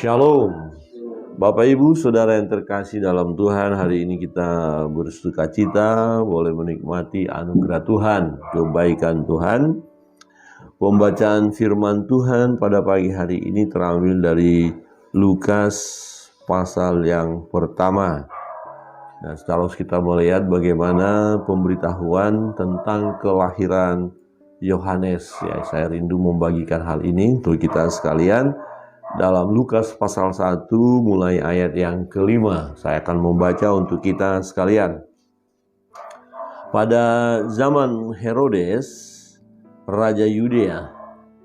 Shalom, Bapak Ibu Saudara yang terkasih dalam Tuhan. Hari ini kita bersukacita boleh menikmati anugerah Tuhan, kebaikan Tuhan. Pembacaan firman Tuhan pada pagi hari ini terambil dari Lukas pasal yang pertama. Nah, setelah kita melihat bagaimana pemberitahuan tentang kelahiran Yohanes, ya, saya rindu membagikan hal ini untuk kita sekalian. Dalam Lukas pasal 1 mulai ayat yang kelima, saya akan membaca untuk kita sekalian. Pada zaman Herodes, Raja Yudea,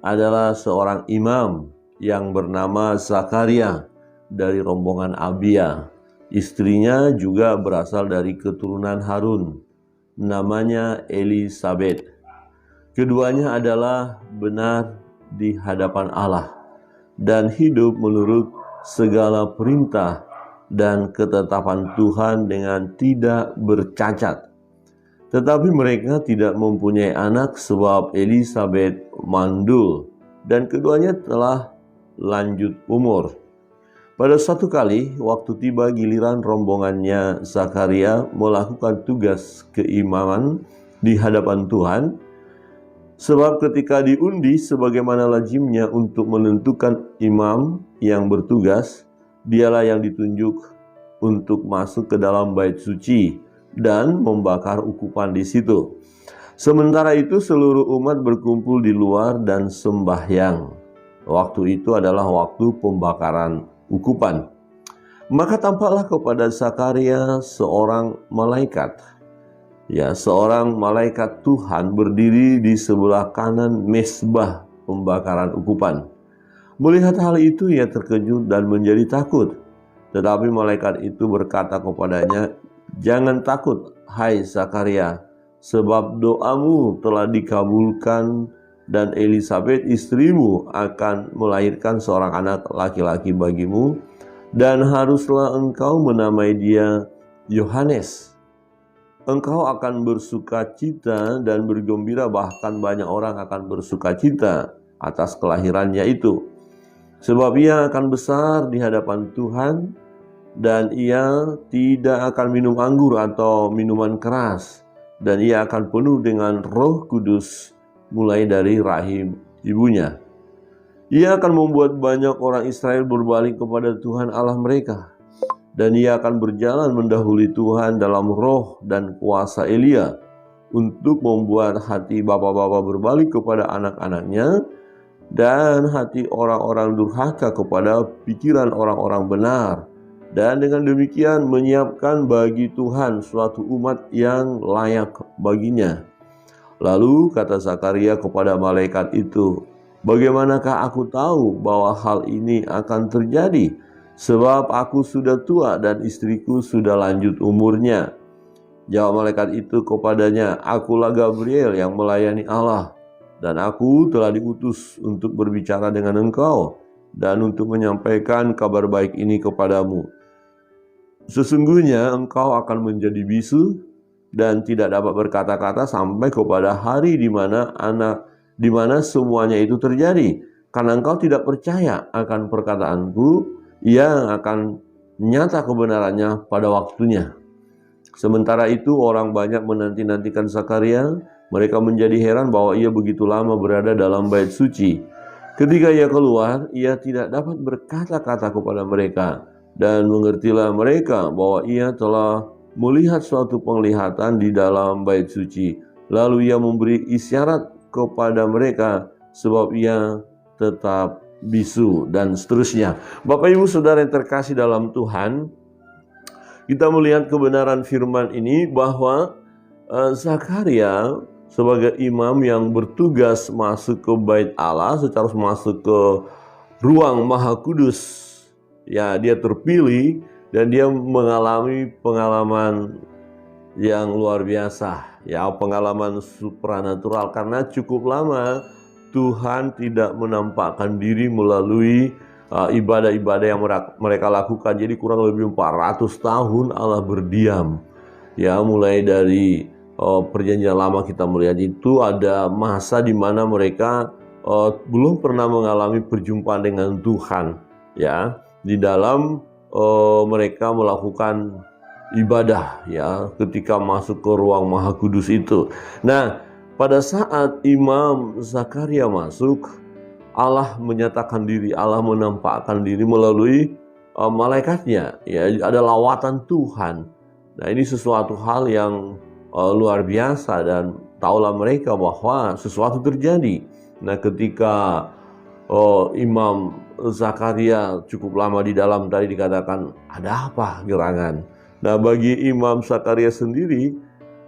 adalah seorang imam yang bernama Zakaria dari rombongan Abia. Istrinya juga berasal dari keturunan Harun, namanya Elisabet. Keduanya adalah benar di hadapan Allah dan hidup menurut segala perintah dan ketetapan Tuhan dengan tidak bercacat. Tetapi mereka tidak mempunyai anak sebab Elisabet mandul dan keduanya telah lanjut umur. Pada suatu kali, waktu tiba giliran rombongannya Zakaria melakukan tugas keimaman di hadapan Tuhan, sebab ketika diundi sebagaimana lazimnya untuk menentukan imam yang bertugas, dialah yang ditunjuk untuk masuk ke dalam bait suci dan membakar ukupan di situ. Sementara itu seluruh umat berkumpul di luar dan sembahyang. Waktu itu adalah waktu pembakaran ukupan. Maka tampaklah kepada Zakaria seorang malaikat. Seorang malaikat Tuhan berdiri di sebelah kanan mezbah pembakaran ukupan. Melihat hal itu ia terkejut dan menjadi takut. Tetapi malaikat itu berkata kepadanya, "Jangan takut, hai Zakaria, sebab doamu telah dikabulkan dan Elisabet istrimu akan melahirkan seorang anak laki-laki bagimu, dan haruslah engkau menamai dia Yohanes. Engkau akan bersukacita dan bergembira, bahkan banyak orang akan bersukacita atas kelahirannya itu. Sebab ia akan besar di hadapan Tuhan, dan ia tidak akan minum anggur atau minuman keras, dan ia akan penuh dengan Roh Kudus mulai dari rahim ibunya. Ia akan membuat banyak orang Israel berbalik kepada Tuhan Allah mereka. Dan ia akan berjalan mendahului Tuhan dalam roh dan kuasa Elia untuk membuat hati bapa-bapa berbalik kepada anak-anaknya dan hati orang-orang durhaka kepada pikiran orang-orang benar. Dan dengan demikian menyiapkan bagi Tuhan suatu umat yang layak baginya." Lalu kata Zakaria kepada malaikat itu, "Bagaimanakah aku tahu bahwa hal ini akan terjadi? Sebab aku sudah tua dan istriku sudah lanjut umurnya." Jawab malaikat itu kepadanya, "Akulah Gabriel yang melayani Allah, dan aku telah diutus untuk berbicara dengan engkau dan untuk menyampaikan kabar baik ini kepadamu. Sesungguhnya engkau akan menjadi bisu dan tidak dapat berkata-kata sampai kepada hari di mana semuanya itu terjadi, karena engkau tidak percaya akan perkataanku yang akan nyata kebenarannya pada waktunya." Sementara itu orang banyak menanti-nantikan Zakaria. Mereka menjadi heran bahwa ia begitu lama berada dalam bait suci. Ketika ia keluar, ia tidak dapat berkata-kata kepada mereka. Dan mengertilah mereka bahwa ia telah melihat suatu penglihatan di dalam bait suci. Lalu ia memberi isyarat kepada mereka sebab ia tetap bisu, dan seterusnya. Bapak Ibu Saudara yang terkasih dalam Tuhan, kita melihat kebenaran firman ini bahwa Zakaria sebagai imam yang bertugas masuk ke bait Allah, secara masuk ke ruang Maha Kudus, dia terpilih dan dia mengalami pengalaman yang luar biasa, pengalaman supranatural, karena cukup lama Tuhan tidak menampakkan diri melalui ibadah-ibadah yang mereka lakukan. Jadi kurang lebih 400 tahun Allah berdiam. Mulai dari perjanjian lama kita melihat itu ada masa di mana mereka belum pernah mengalami perjumpaan dengan Tuhan. di dalam mereka melakukan ibadah ya ketika masuk ke ruang Maha Kudus itu. Nah, pada saat Imam Zakaria masuk, Allah menyatakan diri, Allah menampakkan diri melalui malaikatnya ya, ada lawatan Tuhan. Nah, ini sesuatu hal yang luar biasa dan taulah mereka bahwa sesuatu terjadi. Nah, ketika Imam Zakaria cukup lama di dalam, tadi dikatakan ada apa gerangan. Nah, bagi Imam Zakaria sendiri,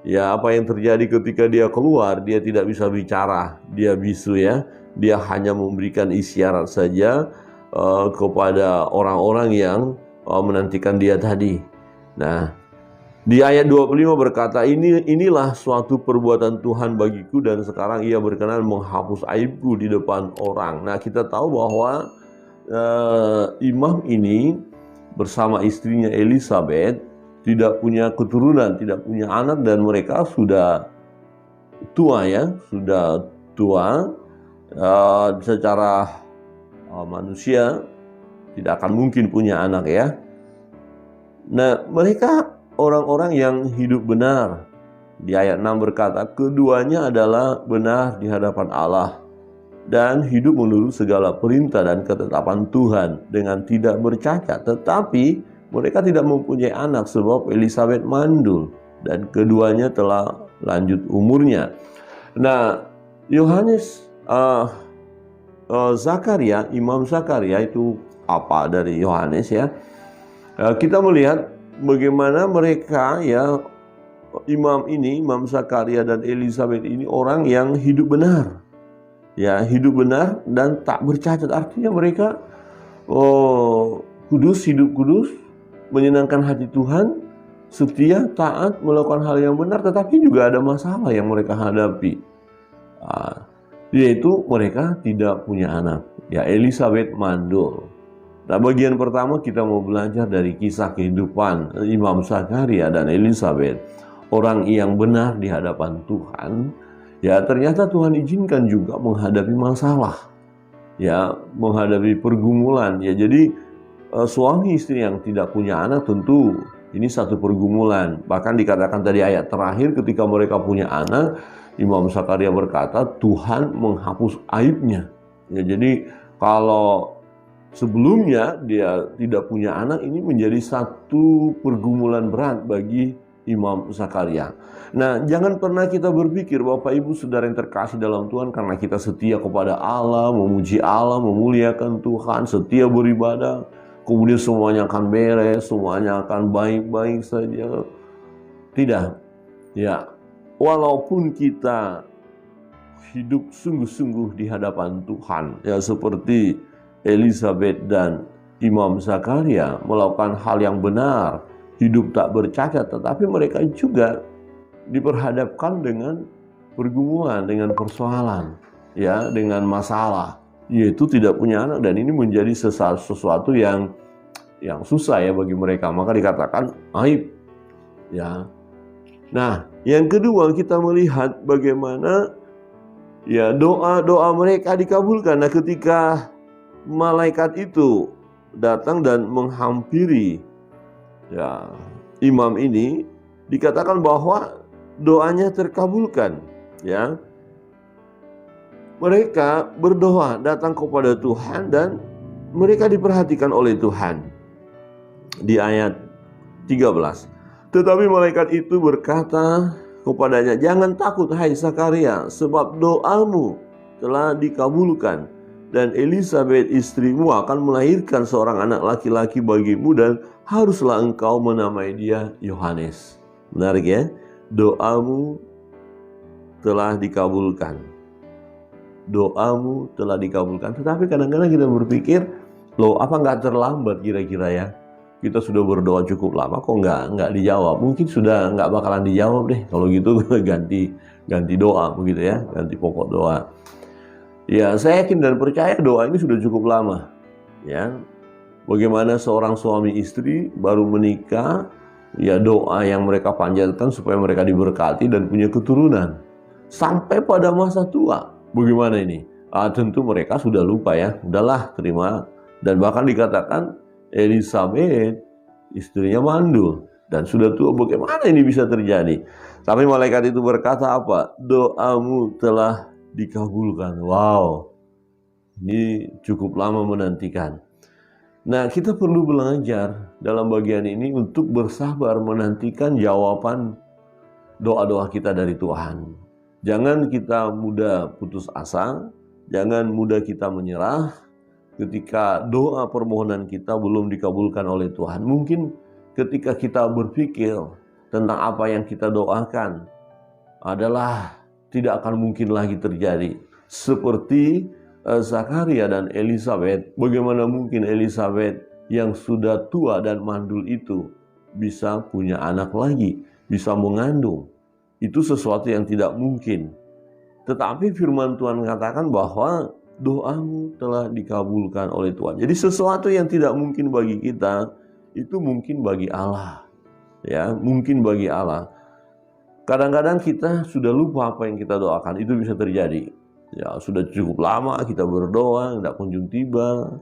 ya apa yang terjadi ketika dia keluar, dia tidak bisa bicara, dia bisu ya. Dia hanya memberikan isyarat saja kepada orang-orang yang menantikan dia tadi. Nah, di ayat 25 berkata, inilah suatu perbuatan Tuhan bagiku dan sekarang ia berkenan menghapus aibku di depan orang. Nah, kita tahu bahwa imam ini bersama istrinya Elizabeth tidak punya keturunan, tidak punya anak, dan mereka sudah tua ya, sudah tua. Secara manusia tidak akan mungkin punya anak ya. Nah, mereka orang-orang yang hidup benar. Di ayat 6 berkata, keduanya adalah benar di hadapan Allah dan hidup menurut segala perintah dan ketetapan Tuhan dengan tidak bercacat. Tetapi mereka tidak mempunyai anak sebab Elizabeth mandul dan keduanya telah lanjut umurnya. Nah, Zakaria, Imam Zakaria itu apa dari Yohanes ya? Kita melihat bagaimana mereka ya, Imam Zakaria dan Elizabeth ini orang yang hidup benar. Ya, hidup benar dan tak bercacat. Artinya mereka kudus, hidup kudus, menyenangkan hati Tuhan, setia, taat, melakukan hal yang benar, tetapi juga ada masalah yang mereka hadapi. Yaitu mereka tidak punya anak. Ya, Elizabeth mandul. Nah, bagian pertama kita mau belajar dari kisah kehidupan Imam Zakaria dan Elizabeth, orang yang benar di hadapan Tuhan. Ya, ternyata Tuhan izinkan juga menghadapi masalah, ya, menghadapi pergumulan. Ya, jadi suami istri yang tidak punya anak tentu ini satu pergumulan. Bahkan dikatakan tadi ayat terakhir, ketika mereka punya anak, Imam Zakaria berkata Tuhan menghapus aibnya. Ya, jadi kalau sebelumnya dia tidak punya anak, ini menjadi satu pergumulan berat bagi Imam Zakaria. Nah, jangan pernah kita berpikir, Bapak Ibu Saudara yang terkasih dalam Tuhan, karena kita setia kepada Allah, memuji Allah, memuliakan Tuhan, setia beribadah, kemudian semuanya akan beres, semuanya akan baik-baik saja. Tidak. Ya, walaupun kita hidup sungguh-sungguh di hadapan Tuhan, ya seperti Elizabeth dan Imam Zakaria melakukan hal yang benar, hidup tak bercacat, tetapi mereka juga diperhadapkan dengan pergumulan, dengan persoalan, ya, dengan masalah, yaitu tidak punya anak, dan ini menjadi sesuatu yang susah ya bagi mereka. Maka dikatakan aib, ya. Nah, yang kedua kita melihat bagaimana ya doa mereka dikabulkan. Nah, ketika malaikat itu datang dan menghampiri ya imam ini, dikatakan bahwa doanya terkabulkan ya. Mereka berdoa datang kepada Tuhan dan mereka diperhatikan oleh Tuhan. Di ayat 13, tetapi malaikat itu berkata kepadanya, jangan takut hai Zakaria, sebab doamu telah dikabulkan, dan Elizabeth istrimu akan melahirkan seorang anak laki-laki bagimu, dan haruslah engkau menamai dia Yohanes. Menarik ya, doamu telah dikabulkan. Doamu telah dikabulkan. Tetapi kadang-kadang kita berpikir, loh apa nggak terlambat kira-kira ya? Kita sudah berdoa cukup lama kok nggak dijawab. Mungkin sudah nggak bakalan dijawab deh. Kalau gitu ganti doa begitu ya, ganti pokok doa. Ya, saya yakin dan percaya doa ini sudah cukup lama. Ya, bagaimana seorang suami istri baru menikah, ya doa yang mereka panjatkan supaya mereka diberkati dan punya keturunan sampai pada masa tua. Bagaimana ini? Tentu mereka sudah lupa ya. Udahlah, terima. Dan bahkan dikatakan Elisabet istrinya mandul dan sudah tua. Bagaimana ini bisa terjadi? Tapi malaikat itu berkata apa? Doamu telah dikabulkan. Wow, ini cukup lama menantikan. Nah, kita perlu belajar dalam bagian ini untuk bersabar menantikan jawaban doa-doa kita dari Tuhan. Jangan kita mudah putus asa, jangan mudah kita menyerah ketika doa permohonan kita belum dikabulkan oleh Tuhan. Mungkin ketika kita berpikir tentang apa yang kita doakan adalah tidak akan mungkin lagi terjadi. Seperti Zakaria dan Elisabet, bagaimana mungkin Elisabet yang sudah tua dan mandul itu bisa punya anak lagi, bisa mengandung? Itu sesuatu yang tidak mungkin. Tetapi firman Tuhan katakan bahwa doamu telah dikabulkan oleh Tuhan. Jadi sesuatu yang tidak mungkin bagi kita, itu mungkin bagi Allah. Ya, mungkin bagi Allah. Kadang-kadang kita sudah lupa apa yang kita doakan, itu bisa terjadi. Ya, sudah cukup lama kita berdoa, tidak kunjung tiba.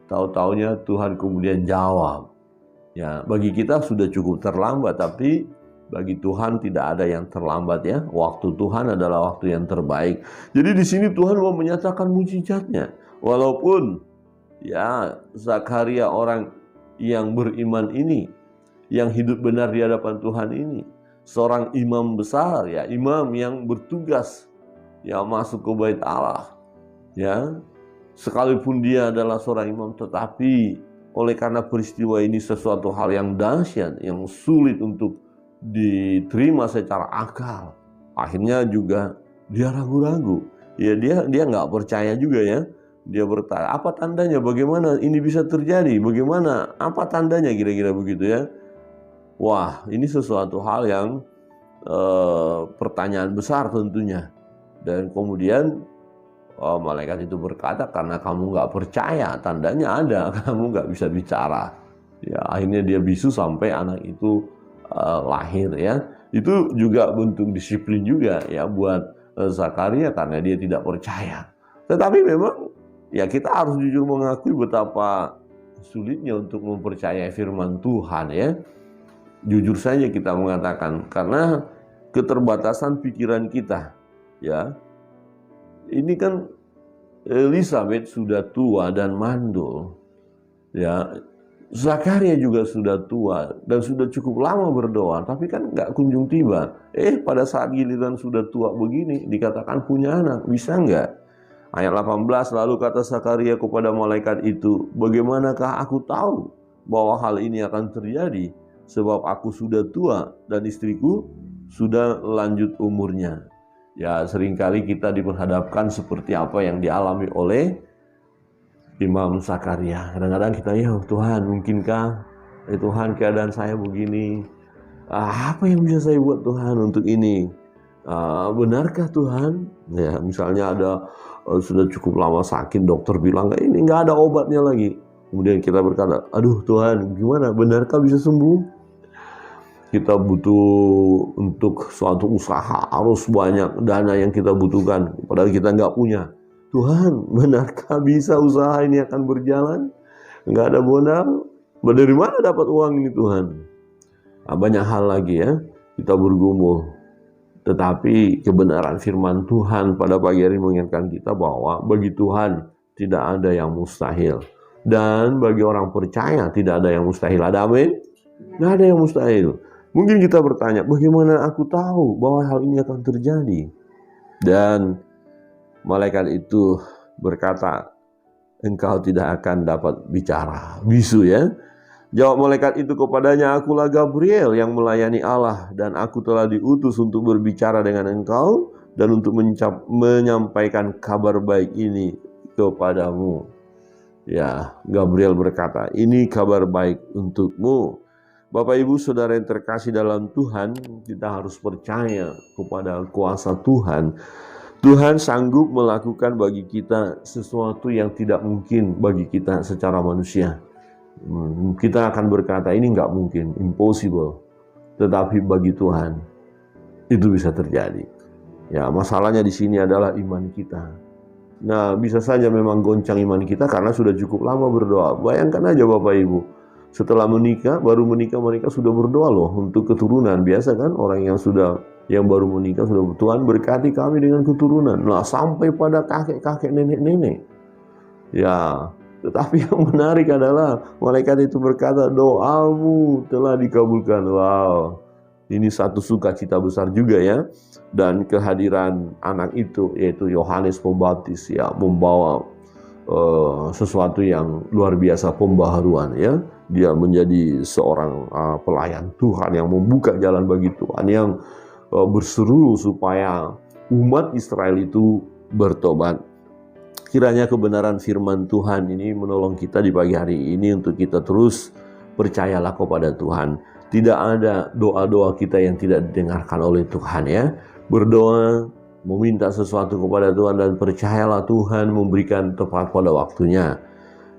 Tahu-taunya Tuhan kemudian jawab. Ya, bagi kita sudah cukup terlambat, tapi bagi Tuhan tidak ada yang terlambat ya. Waktu Tuhan adalah waktu yang terbaik. Jadi di sini Tuhan mau menyatakan mujizatnya. Walaupun ya Zakaria orang yang beriman ini, yang hidup benar di hadapan Tuhan ini, seorang imam besar ya, imam yang bertugas ya masuk ke bait Allah ya. Sekalipun dia adalah seorang imam, tetapi oleh karena peristiwa ini sesuatu hal yang dahsyat, yang sulit untuk diterima secara akal, akhirnya juga dia ragu-ragu. Ya dia nggak percaya juga ya. Dia bertanya, apa tandanya? Bagaimana ini bisa terjadi? Bagaimana? Apa tandanya? Kira-kira begitu ya. Wah, ini sesuatu hal yang pertanyaan besar tentunya. Dan kemudian malaikat itu berkata, karena kamu nggak percaya, tandanya ada, kamu nggak bisa bicara. Ya, akhirnya dia bisu sampai anak itu lahir ya. Itu juga bentuk disiplin juga ya buat Zakaria karena dia tidak percaya. Tetapi memang ya kita harus jujur mengakui betapa sulitnya untuk mempercayai firman Tuhan ya. Jujur saja kita mengatakan, karena keterbatasan pikiran kita ya. Ini kan Elisabet sudah tua dan mandul ya. Zakaria juga sudah tua dan sudah cukup lama berdoa, tapi kan nggak kunjung tiba. Pada saat giliran sudah tua begini dikatakan punya anak, bisa nggak? Ayat 18, lalu kata Zakaria kepada malaikat itu, bagaimanakah aku tahu bahwa hal ini akan terjadi? Sebab aku sudah tua dan istriku sudah lanjut umurnya. Ya, seringkali kita diperhadapkan seperti apa yang dialami oleh Imam Zakaria. Kadang-kadang kita, ya Tuhan, mungkinkah Tuhan keadaan saya begini? Apa yang bisa saya buat Tuhan untuk ini? Benarkah Tuhan? Ya, misalnya ada sudah cukup lama sakit, dokter bilang ini nggak ada obatnya lagi. Kemudian kita berkata, aduh Tuhan, gimana? Benarkah bisa sembuh? Kita butuh untuk suatu usaha, harus banyak dana yang kita butuhkan, padahal kita nggak punya. Tuhan, benarkah bisa usaha ini akan berjalan? Nggak ada modal. Dari mana dapat uang ini Tuhan? Banyak hal lagi ya, kita bergumul. Tetapi kebenaran firman Tuhan pada pagi hari mengingatkan kita bahwa bagi Tuhan tidak ada yang mustahil. Dan bagi orang percaya tidak ada yang mustahil. Ada amin? Nggak ada yang mustahil. Mungkin kita bertanya, bagaimana aku tahu bahwa hal ini akan terjadi? Dan malaikat itu berkata, engkau tidak akan dapat bicara. Bisu ya. Jawab malaikat itu kepadanya, akulah Gabriel yang melayani Allah, dan aku telah diutus untuk berbicara dengan engkau dan untuk menyampaikan kabar baik ini kepadamu. Ya, Gabriel berkata, ini kabar baik untukmu. Bapak Ibu Saudara yang terkasih dalam Tuhan, kita harus percaya kepada kuasa Tuhan. Tuhan sanggup melakukan bagi kita sesuatu yang tidak mungkin bagi kita secara manusia. Kita akan berkata ini nggak mungkin, impossible. Tetapi bagi Tuhan itu bisa terjadi. Ya, masalahnya di sini adalah iman kita. Nah, bisa saja memang goncang iman kita karena sudah cukup lama berdoa. Bayangkan aja Bapak Ibu, setelah menikah, baru menikah mereka sudah berdoa loh untuk keturunan. Biasa kan orang yang baru menikah sudah, Tuhan berkati kami dengan keturunan. Nah, sampai pada kakek-kakek, nenek-nenek. Ya, tetapi yang menarik adalah malaikat itu berkata, doamu telah dikabulkan. Wow, ini satu sukacita besar juga ya. Dan kehadiran anak itu, yaitu Yohanes Pembaptis, ya, membawa sesuatu yang luar biasa, pembaharuan ya. Dia menjadi seorang pelayan Tuhan yang membuka jalan bagi Tuhan, yang berseru supaya umat Israel itu bertobat. Kiranya kebenaran firman Tuhan ini menolong kita di pagi hari ini untuk kita terus percayalah kepada Tuhan. Tidak ada doa-doa kita yang tidak didengarkan oleh Tuhan ya. Berdoa, meminta sesuatu kepada Tuhan, dan percayalah Tuhan memberikan tepat pada waktunya.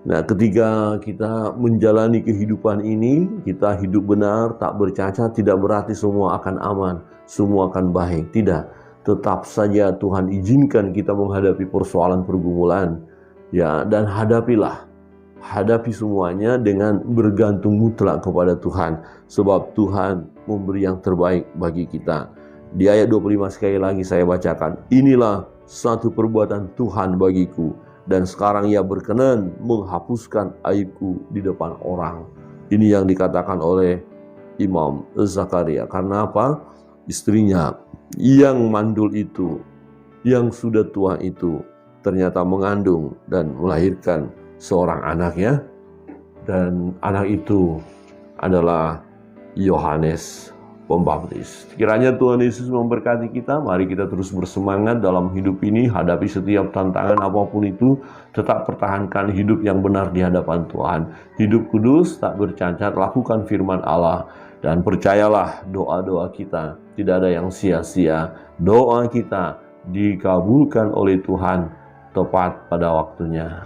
Nah, ketika kita menjalani kehidupan ini, kita hidup benar, tak bercacat, tidak berarti semua akan aman, semua akan baik. Tidak. Tetap saja Tuhan izinkan kita menghadapi persoalan pergumulan. Ya, dan hadapi semuanya dengan bergantung mutlak kepada Tuhan. Sebab Tuhan memberi yang terbaik bagi kita. Di ayat 25 sekali lagi saya bacakan. Inilah satu perbuatan Tuhan bagiku, dan sekarang Ia berkenan menghapuskan aibku di depan orang. Ini yang dikatakan oleh Imam Zakaria. Karena apa? Istrinya yang mandul itu, yang sudah tua itu, ternyata mengandung dan melahirkan seorang anak ya. Dan anak itu adalah Yohanes Pembaptis. Kiranya Tuhan Yesus memberkati kita. Mari kita terus bersemangat dalam hidup ini, hadapi setiap tantangan apapun itu, tetap pertahankan hidup yang benar di hadapan Tuhan. Hidup kudus, tak bercacat, lakukan firman Allah, dan percayalah doa-doa kita tidak ada yang sia-sia. Doa kita dikabulkan oleh Tuhan tepat pada waktunya.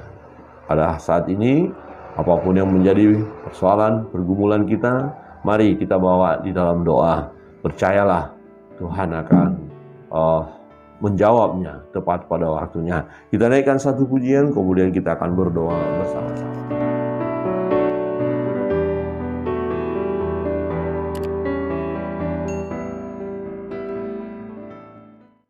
Pada saat ini, apapun yang menjadi persoalan, pergumulan kita, mari kita bawa di dalam doa. Percayalah Tuhan akan menjawabnya tepat pada waktunya. Kita naikkan satu pujian, kemudian kita akan berdoa bersama-sama.